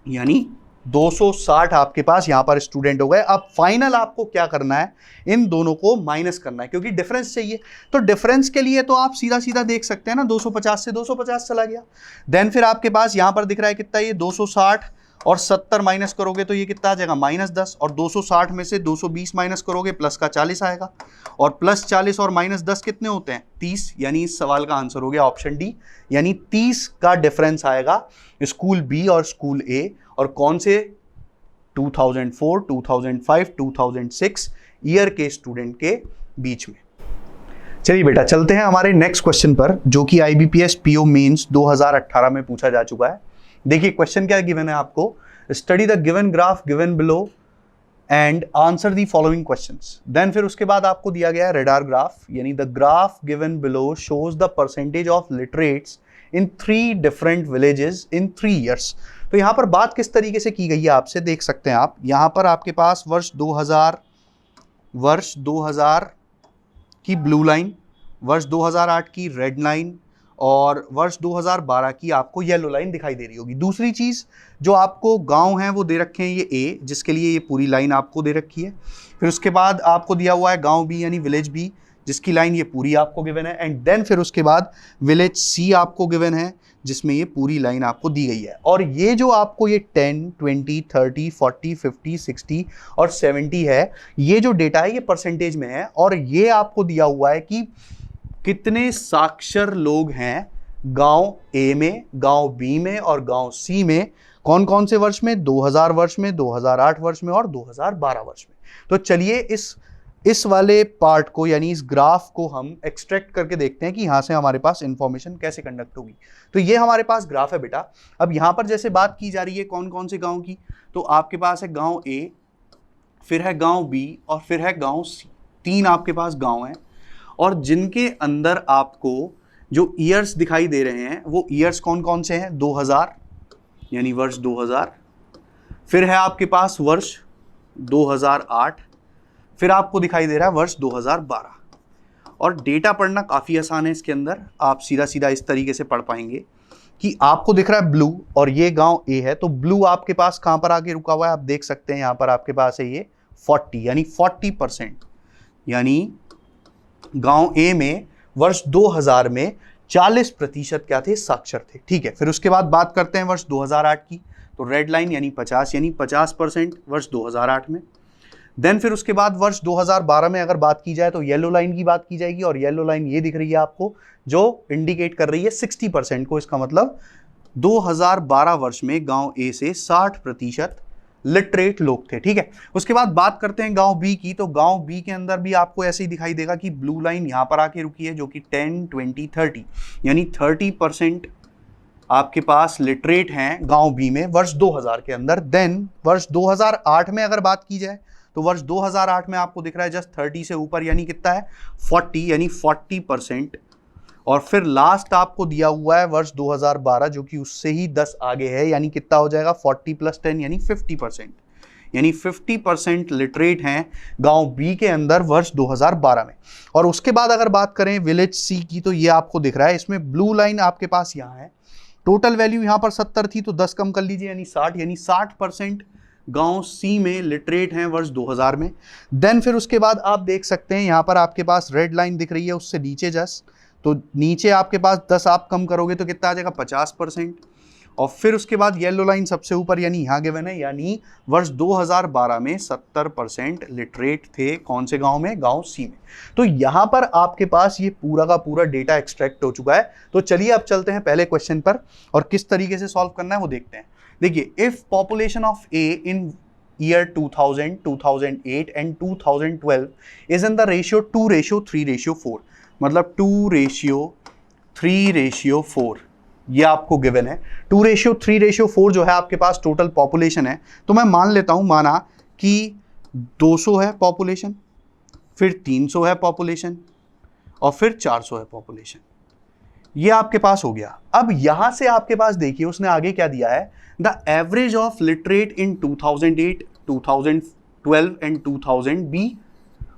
यानी 260 आपके पास यहां पर स्टूडेंट हो गए। अब फाइनल आपको क्या करना है? इन दोनों को माइनस करना है, क्योंकि डिफरेंस चाहिए। तो डिफरेंस के लिए तो आप सीधा सीधा देख सकते हैं ना, 250 से 250 चला गया। देन फिर आपके पास यहां पर दिख रहा है कितना? ये 260 और 70 माइनस करोगे तो ये कितना आ जाएगा? -10। और 260 में से 220 माइनस करोगे, प्लस का 40 आएगा। और प्लस 40 और -10 कितने होते हैं? 30। यानी इस सवाल का आंसर हो गया ऑप्शन डी, यानी 30 का डिफरेंस आएगा स्कूल बी और स्कूल ए। और कौन से? 2004, 2005, 2006 ईयर के स्टूडेंट के बीच में। चलिए बेटा चलते हैं हमारे नेक्स्ट क्वेश्चन पर, जो कि IBPS PO मेंस 2018 में पूछा जा चुका है। देखिए क्वेश्चन क्या गिवन है आपको? Study the given graph given below and answer the following questions. Then फिर उसके बाद आपको दिया गया है रेडार ग्राफ, यानी the graph given below shows the percentage of literates in 3 different villages in 3 years। तो यहां पर बात किस तरीके से की गई है आपसे देख सकते हैं आप। यहां पर आपके पास वर्ष 2000 की ब्लू लाइन, वर्ष 2008 की रेड लाइन, और वर्ष 2012 की आपको येलो लाइन दिखाई दे रही होगी। दूसरी चीज जो आपको गांव है वो दे रखे हैं ये ए, जिसके लिए ये पूरी लाइन आपको दे रखी है। फिर उसके बाद आपको दिया हुआ है गांव बी यानी विलेज बी, जिसकी लाइन ये पूरी आपको गिवन है। एंड देन फिर उसके बाद विलेज सी आपको गिवन है, जिसमें ये पूरी लाइन आपको दी गई है। और ये जो आपको ये 10, 20, 30, 40, 50, 60 और 70 है, ये जो डेटा है ये परसेंटेज में है। और ये आपको दिया हुआ है कि कितने साक्षर लोग हैं गांव ए में, गांव बी में और गांव सी में, कौन कौन से वर्ष में? 2000 वर्ष में, 2008 वर्ष में और 2012 वर्ष में। तो चलिए इस वाले पार्ट को यानी इस ग्राफ को हम एक्सट्रैक्ट करके देखते हैं कि यहां से हमारे पास इंफॉर्मेशन कैसे कंडक्ट होगी। तो ये हमारे पास ग्राफ है बेटा। अब यहां पर जैसे बात की जा रही है कौन कौन से गांव की, तो आपके पास है गांव ए, फिर है गांव बी और फिर है गांव सी। 3 आपके पास गांव हैं, और जिनके अंदर आपको जो ईयर्स दिखाई दे रहे हैं वो ईयर्स कौन कौन से हैं? 2000 यानी वर्ष 2000, फिर है आपके पास वर्ष 2008, फिर आपको दिखाई दे रहा है वर्ष 2012। और डेटा पढ़ना काफ़ी आसान है इसके अंदर, आप सीधा सीधा इस तरीके से पढ़ पाएंगे कि आपको दिख रहा है ब्लू और ये गांव ए है, तो ब्लू आपके पास कहाँ पर आके रुका हुआ है? आप देख सकते हैं यहाँ पर आपके पास है ये 40 यानी 40%, यानी गांव ए में वर्ष 2000 में 40% क्या थे? साक्षर थे। ठीक है, फिर उसके बाद बात करते हैं वर्ष 2008 की, तो रेड लाइन यानी 50 यानी 50% वर्ष 2008 में। देन फिर उसके बाद वर्ष 2012 में अगर बात की जाए तो येलो लाइन की बात की जाएगी, और येलो लाइन ये दिख रही है आपको जो इंडिकेट कर रही है 60% को। इसका मतलब 2012 वर्ष में गांव ए से 60% लिटरेट लोग थे। ठीक है, उसके बाद बात करते हैं गांव बी की, तो गांव बी के अंदर भी आपको ऐसे ही दिखाई देगा कि ब्लू लाइन यहां पर आके रुकी है, जो कि 10, 20, 30 यानी 30% आपके पास लिटरेट हैं गांव बी में वर्ष 2000 के अंदर। देन वर्ष 2008 में अगर बात की जाए तो वर्ष 2008 में आपको दिख रहा है जस्ट 30 से ऊपर, यानी कितना है? 40 यानी 40% और फिर लास्ट आपको दिया हुआ है वर्ष 2012 जो कि उससे ही 10 आगे है, यानी कितना हो जाएगा 40 + 10 यानी 50%, यानी 50% लिटरेट हैं गांव बी के अंदर वर्ष 2012 में। और उसके बाद अगर बात करें विलेज सी की तो ये आपको दिख रहा है, इसमें ब्लू लाइन आपके पास यहाँ है। टोटल वैल्यू यहाँ पर 70 थी तो 10 कम कर लीजिए यानी 60, यानी 60% गांव सी में लिटरेट हैं वर्ष 2000 में। देन फिर उसके बाद आप देख सकते हैं यहाँ पर आपके पास रेड लाइन दिख रही है, उससे नीचे जस्ट, तो नीचे आपके पास 10 आप कम करोगे तो कितना आ जाएगा 50%। और फिर उसके बाद येलो लाइन सबसे ऊपर यानी यहाँ गिवन है, यानी वर्ष 2012 में 70% लिटरेट थे कौन से गांव में, गांव सी में। तो यहाँ पर आपके पास ये पूरा का पूरा डेटा एक्सट्रैक्ट हो चुका है। तो चलिए अब चलते हैं पहले क्वेश्चन पर और किस तरीके से सॉल्व करना है वो देखते हैं। देखिए, if population of A in year 2000, 2008 and 2012 is in the ratio 2:3:4, मतलब 2:3:4 ये आपको गिवन है। 2:3:4 जो है आपके पास टोटल पॉपुलेशन है। तो मैं मान लेता हूं, माना कि 200 है पॉपुलेशन, फिर 300 है पॉपुलेशन और फिर 400 है पॉपुलेशन, ये आपके पास हो गया। अब यहां से आपके पास देखिए उसने आगे क्या दिया है, the average of literate in 2008, 2012 and 2000 B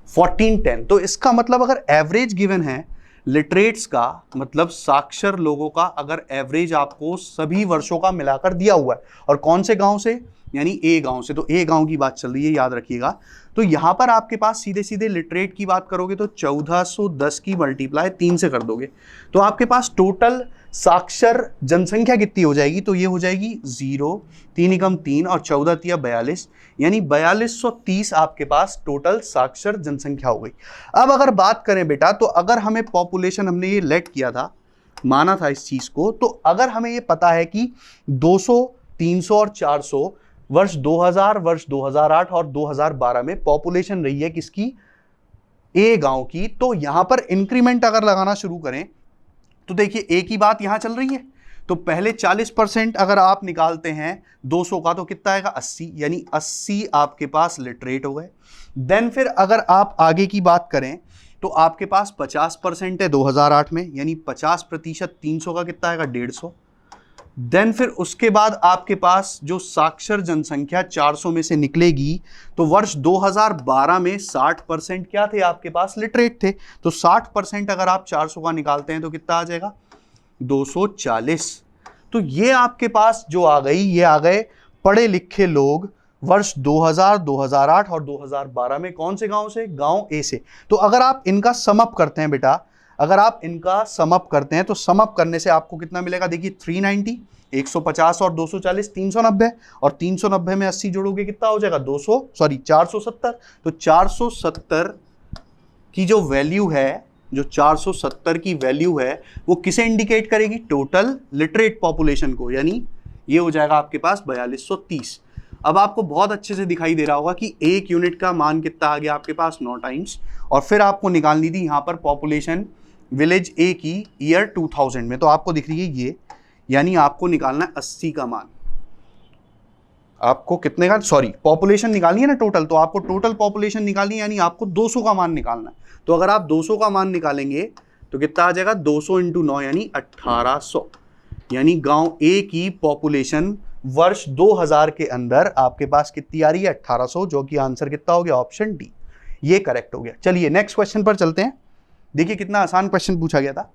1410। तो इसका मतलब अगर एवरेज गिवन है लिटरेट्स का, मतलब साक्षर लोगों का अगर एवरेज आपको सभी वर्षों का मिलाकर दिया हुआ है, और कौन से गांव से, यानी ए गांव से, तो ए गांव की बात चल रही है याद रखिएगा। तो यहां पर आपके पास सीधे सीधे लिटरेट की बात करोगे तो 1410 की मल्टीप्लाई 3 से कर दोगे तो आपके पास टोटल साक्षर जनसंख्या कितनी हो जाएगी, तो ये हो जाएगी 0, 3 एकम 3 और 14 तिया 42, यानी 4230 आपके पास टोटल साक्षर जनसंख्या हो गई। अब अगर बात करें बेटा, तो अगर हमें पॉपुलेशन, हमने ये लेट किया था, माना था इस चीज को, तो अगर हमें ये पता है कि 200, 300 और 400 वर्ष 2000, वर्ष 2008 और 2012 में पॉपुलेशन रही है किसकी, ए गांव की, तो यहां पर इंक्रीमेंट अगर लगाना शुरू करें तो देखिए ए की बात यहां चल रही है, तो पहले 40% अगर आप निकालते हैं 200 का तो कितना आएगा 80, यानी 80 आपके पास लिटरेट हो गए। देन फिर अगर आप आगे की बात करें तो आपके पास 50% है 2008 में, यानी 50% 300 का कितना आएगा 150। देन फिर उसके बाद आपके पास जो साक्षर जनसंख्या 400 में से निकलेगी, तो वर्ष 2012 में 60% क्या थे आपके पास, लिटरेट थे। तो 60% अगर आप 400 का निकालते हैं तो कितना आ जाएगा 240। तो ये आपके पास जो आ गई, ये आ गए पढ़े लिखे लोग वर्ष 2000, 2008 और 2012 में कौन से गांव से, गांव ए से। तो अगर आप इनका समअप करते हैं बेटा, अगर आप इनका समअप करते हैं तो समअप करने से आपको कितना मिलेगा, देखिए 390, 150 और 240 390, और 390 में 80 जोड़ोगे कितना हो जाएगा 470। तो 470 की जो वैल्यू है, जो 470 की वैल्यू है वो किसे इंडिकेट करेगी, टोटल लिटरेट पॉपुलेशन को, यानी ये हो जाएगा आपके पास 4230। अब आपको बहुत अच्छे से दिखाई दे रहा होगा कि एक यूनिट का मान कितना आ गया आपके पास 9 टाइम्स, और फिर आपको निकालनी थी यहाँ पर पॉपुलेशन विलेज ए की ईयर 2000 में, तो आपको दिख रही है ये, यानी आपको निकालना है 80 का मान। आपको कितने का, सॉरी पॉपुलेशन निकालनी है ना टोटल, तो आपको टोटल पॉपुलेशन निकालनी है, यानी आपको 200 का मान निकालना है। तो अगर आप 200 का मान निकालेंगे तो कितना आ जाएगा 200 × 9 यानी 1800, यानी गांव ए की पॉपुलेशन वर्ष 2000 के अंदर आपके पास कितनी आ रही है 1800, जो कि आंसर कितना हो गया ऑप्शन डी, ये करेक्ट हो गया। चलिए नेक्स्ट क्वेश्चन पर चलते हैं। देखिए कितना आसान क्वेश्चन पूछा गया था।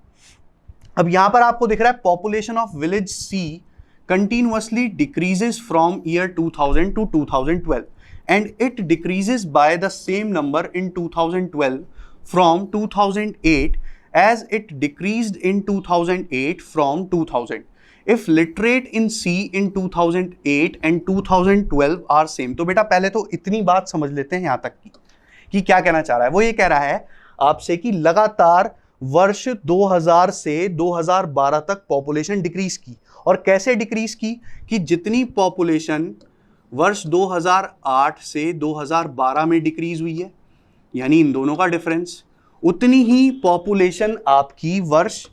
अब यहां पर आपको दिख रहा है population of village C continuously decreases from year 2000 to 2012 and it decreases by the same number in 2012 from 2008 as it decreased in 2008 from 2000 if literate in C in 2008 and 2012 are same. तो बेटा पहले तो इतनी बात समझ लेते हैं यहां तक की कि क्या कहना चाह रहा है। वो ये कह रहा है आपसे कि लगातार वर्ष 2000 से 2012 तक पॉपुलेशन डिक्रीज की, और कैसे डिक्रीज की कि जितनी पॉपुलेशन वर्ष 2008 से 2012 में डिक्रीज हुई है, यानी इन दोनों का डिफरेंस, उतनी ही पॉपुलेशन आपकी वर्ष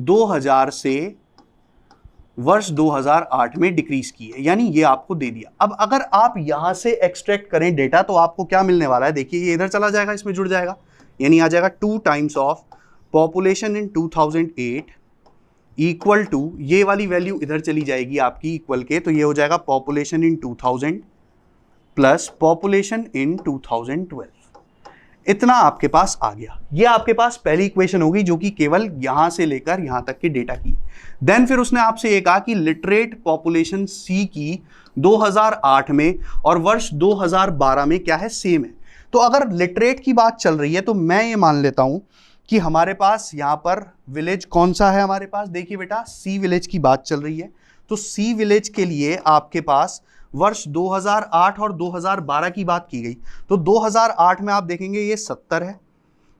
2000 से वर्ष 2008 में डिक्रीज की है, यानी ये आपको दे दिया। अब अगर आप यहां से एक्सट्रैक्ट करें डेटा तो आपको क्या मिलने वाला है, देखिए ये इधर चला जाएगा, इसमें जुड़ जाएगा, यानी आ जाएगा 2 times of population in 2008 equal to, ये वाली वैल्यू इधर चली जाएगी आपकी इक्वल के, तो ये हो जाएगा population in 2000 plus population in 2012। इतना आपके पास आ गया। ये आपके पास पहली इक्वेशन होगी जो कि केवल यहां से लेकर यहां तक के डेटा की। देन फिर उसने आपसे ये कहा कि लिटरेट पॉपुलेशन सी की 2008 में और वर्ष 2012 में क्या है, सेम है। तो अगर लिटरेट की बात चल रही है तो मैं ये मान लेता हूं कि हमारे पास यहां पर विलेज कौन सा है, हमारे पास देखिए बेटा सी विलेज की बात चल रही है। तो सी विलेज के लिए आपके पास वर्ष 2008 और 2012 की बात की गई। तो 2008 में आप देखेंगे ये 70 है,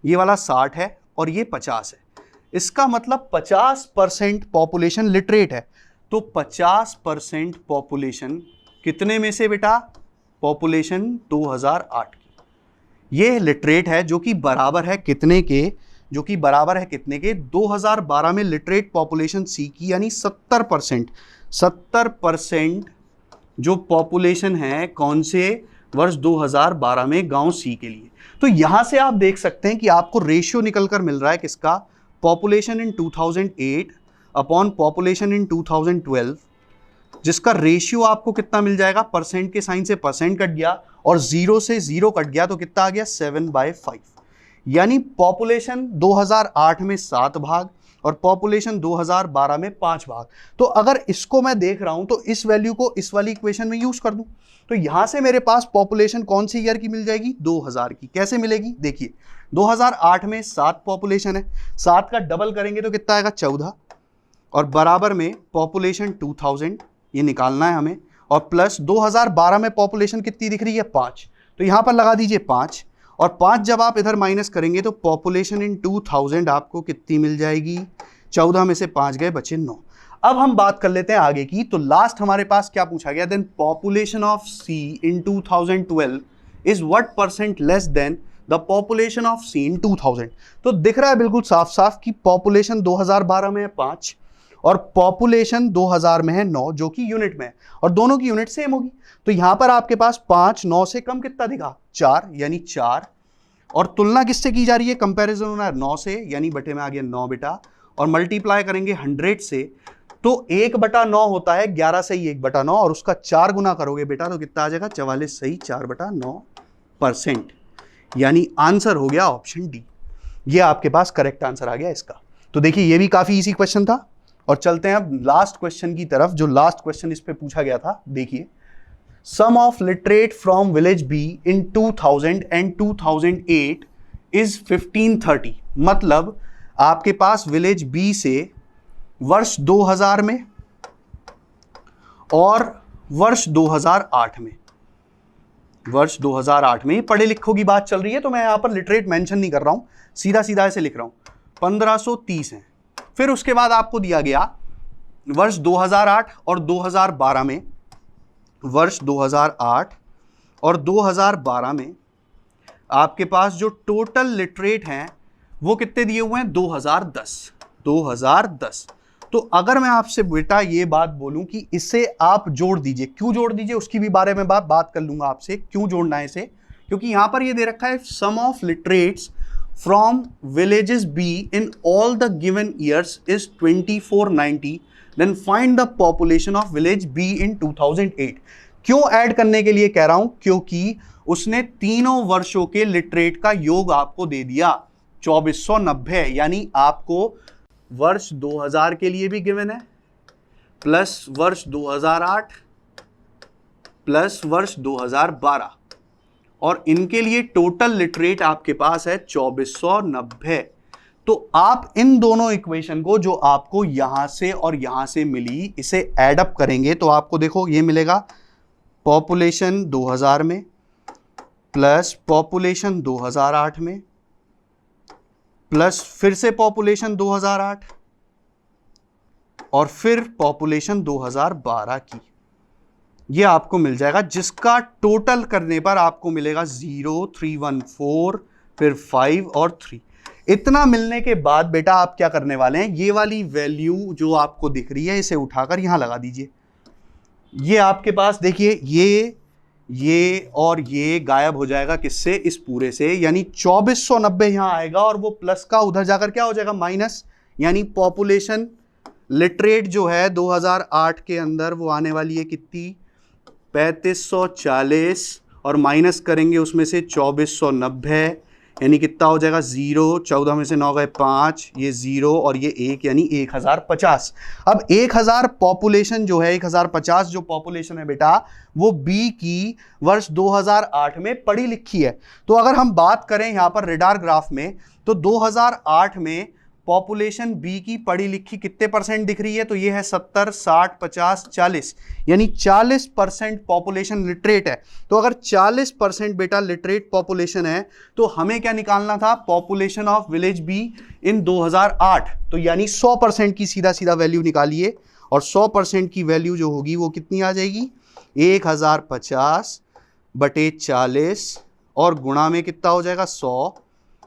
ये वाला 60 है और ये 50 है। इसका मतलब 50% पॉपुलेशन लिटरेट है। तो 50% पॉपुलेशन कितने में से बेटा, पॉपुलेशन 2008 की, ये लिटरेट है जो कि बराबर है कितने के, जो कि बराबर है कितने के, 2012 में लिटरेट पॉपुलेशन सी की, यानी 70%। 70% जो पॉपुलेशन है कौन से, वर्ष 2012 में गांव सी के लिए। तो यहां से आप देख सकते हैं कि आपको रेशियो निकलकर मिल रहा है किसका, population in 2008 upon population in 2012, जिसका रेशियो आपको कितना मिल जाएगा, परसेंट के साइन से परसेंट कट गया और 0 से 0 कट गया तो कितना आ गया, 7/5। यानी पॉपुलेशन 2008 में 7 भाग और पॉपुलेशन 2012 में 5 भाग। तो अगर इसको मैं देख रहा हूं तो इस वैल्यू को इस वाली इक्वेशन में यूज कर दूं, तो यहां से मेरे पास पॉपुलेशन कौन सी ईयर की मिल जाएगी, 2000 की। कैसे मिलेगी, देखिए 2008 में 7 पॉपुलेशन है, 7 का डबल करेंगे तो कितना आएगा, 14, और बराबर में पॉपुलेशन 2000, ये निकालना है हमें, और प्लस 2012 में पॉपुलेशन कितनी दिख रही है, 5, तो यहां पर लगा दीजिए 5, और 5 जब आप इधर माइनस करेंगे तो पॉपुलेशन इन 2000 आपको कितनी मिल जाएगी, 14 में से 5 गए, बचे 9। अब हम बात कर लेते हैं आगे की। तो लास्ट हमारे पास क्या पूछा गया, then population of C in 2012 is what percent less than the population of C in 2000। तो दिख रहा है बिल्कुल साफ साफ कि पॉपुलेशन 2012 में है 5 और पॉपुलेशन 2000 में है 9, जो कि यूनिट में है, और दोनों की यूनिट सेम होगी। तो यहां पर आपके पास 5 9 से कम कितना दिखा, 4, यानी 4, और तुलना किससे की जा रही है, कंपैरिजन होना है 9 से, यानी बटे में आ गया 9 बेटा, और मल्टीप्लाई करेंगे 100 से, तो 1/9 होता है 11 से ही 1/9, और उसका 4 गुना करोगे बेटा तो कितना आ जाएगा, 44 सही 4/9%। यानी आंसर हो गया ऑप्शन डी। ये आपके पास करेक्ट आंसर आ गया इसका। तो देखिए ये भी काफी इजी क्वेश्चन था, और चलते हैं अब लास्ट क्वेश्चन की तरफ। जो लास्ट क्वेश्चन इस पे पूछा गया था, देखिए sum of literate from village B in 2000 and 2008 is 1530। मतलब आपके पास विलेज बी से वर्ष 2000 में और वर्ष 2008 में, वर्ष 2008 में पढ़े लिखों की बात चल रही है, तो मैं यहां पर लिटरेट मेंशन नहीं कर रहा हूं, सीधा सीधा ऐसे लिख रहा हूं, 1530 है। फिर उसके बाद आपको दिया गया वर्ष 2008 और 2012 में, वर्ष 2008 और 2012 में आपके पास जो टोटल लिटरेट हैं वो कितने दिए हुए हैं, 2010। तो अगर मैं आपसे बेटा ये बात बोलूं कि इसे आप जोड़ दीजिए, क्यों जोड़ दीजिए उसकी भी बारे में बात कर लूंगा आपसे, क्यों जोड़ना है इसे, क्योंकि यहां पर ये दे रखा है sum of literates from villages B in all the given years is 2490, then find the population of village B in 2008। क्यों ऐड करने के लिए कह रहा हूं, क्योंकि उसने तीनों वर्षों के लिटरेट का योग आपको दे दिया 2490, यानी आपको वर्ष 2000 के लिए भी गिवन है, प्लस वर्ष 2008 प्लस वर्ष 2012, और इनके लिए टोटल लिटरेट आपके पास है 2490। तो आप इन दोनों इक्वेशन को जो आपको यहां से और यहां से मिली, इसे ऐड अप करेंगे तो आपको देखो ये मिलेगा पॉपुलेशन 2000 में प्लस पॉपुलेशन 2008 में प्लस फिर से पॉपुलेशन 2008 और फिर पॉपुलेशन 2012 की, ये आपको मिल जाएगा, जिसका टोटल करने पर आपको मिलेगा 0 3 1 4 फिर 5 और 3। इतना मिलने के बाद बेटा आप क्या करने वाले हैं, ये वाली वैल्यू जो आपको दिख रही है इसे उठाकर यहां लगा दीजिए। ये आपके पास देखिए ये और ये गायब हो जाएगा किससे, इस पूरे से, यानी 2490 यहां आएगा और वो प्लस का उधर जाकर क्या हो जाएगा, माइनस। यानी पॉपुलेशन लिटरेट जो है 2008 के अंदर वो आने वाली है कितनी, 3540, और माइनस करेंगे उसमें से 2490, यानी कितना हो जाएगा, 0, 14 में से 9 गए 5, ये 0 और ये 1, यानी 1050। अब 1000 पॉपुलेशन जो है, 1050 जो पॉपुलेशन है बेटा, वो बी की वर्ष 2008 में पढ़ी लिखी है। तो अगर हम बात करें यहां पर रेडार ग्राफ में, तो 2008 में पॉपुलेशन बी की पढ़ी लिखी कितने परसेंट दिख रही है, तो ये है 70, 60, 50, 40, यानी 40% पॉपुलेशन लिटरेट है। तो अगर 40% बेटा लिटरेट पॉपुलेशन है, तो हमें क्या निकालना था, पॉपुलेशन ऑफ विलेज बी इन 2008। तो यानी 100% की सीधा सीधा वैल्यू निकालिए, और 100% की वैल्यू जो होगी वो कितनी आ जाएगी, 1050 बटे 40, और गुणा में कितना हो जाएगा, 100।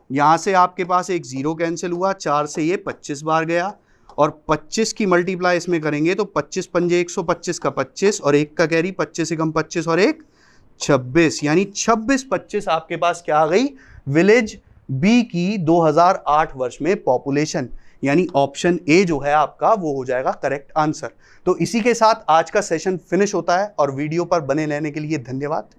यहां से आपके पास एक 0 कैंसिल हुआ, 4 से ये 25 बार गया, और 25 की मल्टीप्लाई इसमें करेंगे तो 25 पंजे 125 का 25, और एक का कैरी 25 एकम 25 और एक 26, यानी 26-25 आपके पास क्या आ गई, विलेज बी की 2008 वर्ष में पॉपुलेशन। यानी ऑप्शन ए जो है आपका वो हो जाएगा करेक्ट आंसर। तो इसी के साथ आज का सेशन फिनिश होता है, और वीडियो पर बने रहने के लिए धन्यवाद।